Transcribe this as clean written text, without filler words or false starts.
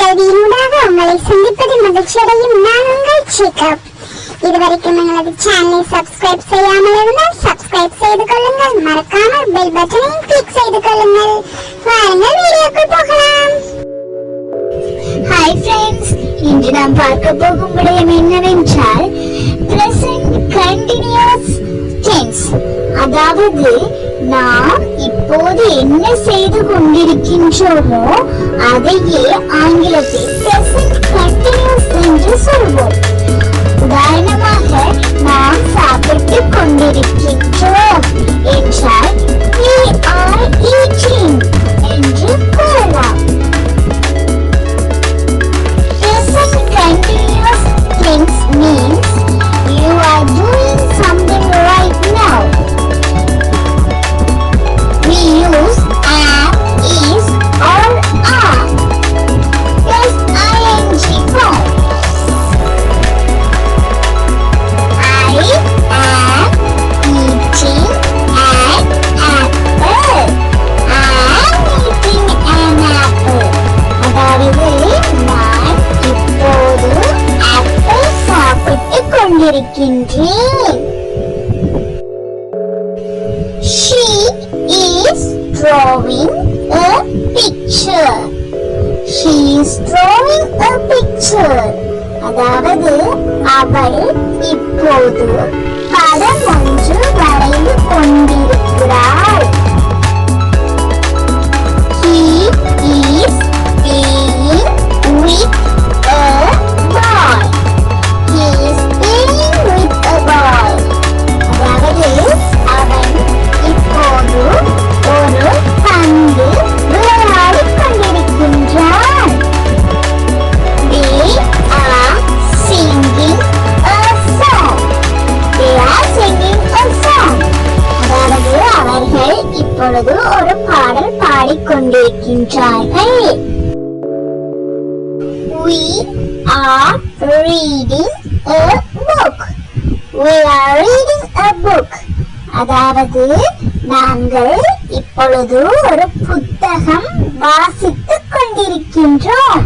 கல்வியினூடாக உங்களை சந்திப்பதில் மகிழ்ச்சியடையும் நான் உங்கள் ஜேக்கப். இதுவரைக்கும் எங்களது சேனலை சப்ஸ்கிரைப் செய்யாமல் இருந்தால் சப்ஸ்கிரைப் செய்து கொள்ளுங்கள். மறக்காமல் பெல் பட்டனையும் கிளிக் செய்து கொள்ளுங்கள். வாருங்கள் வீடியோக்குள் போகலாம். ஹாய் ஃப்ரெண்ட்ஸ், இன்று நாம் பார்க்க போகும் விடயம் என்னவென்றால் பிரசன்ட் கண்டினியூஸ் டென்ஸ். அதாவது நாம் இப்போது என்ன செய்து கொண்டிருக்கின்றோமோ அதையே ஆங்கிலத்தில் பிரசன்ட் கண்டினியூஸ் என்று சொல்வோம். உதாரணமாக நாம் சாப்பிட்டுக் கொண்டிருக்கின்றோம் என்றால் we are eating என்று கூறலாம். Present continuous tense means you are doing something right now. We use am, is or are plus ing form. I am eating an apple. I am eating an apple. அதாவது நான் இப்போது apple சாப்பிட்டுக் கொண்டிருக்கின்றேன். She is drawing a picture. She is drawing a picture. அதாவது அவள் இப்போது படம் ஒன்று வரைந்து கொண்டிருக்கிறாள். He is playing with a ball. He is playing with a ball. அதாவது அவன் இப்போது ஒரு பந்து விளையாடிக் கொண்டிருக்கின்றான். They are singing a song. They are singing a song. அதாவது அவர்கள் இப்பொழுது ஒரு பாடல் பாடிக்கொண்டிருக்கின்றார்கள். We are reading a book. We are reading a book. அதாவது நாங்கள் இப்பொழுது ஒரு புத்தகம் வாசித்துக் கொண்டிருக்கின்றோம்.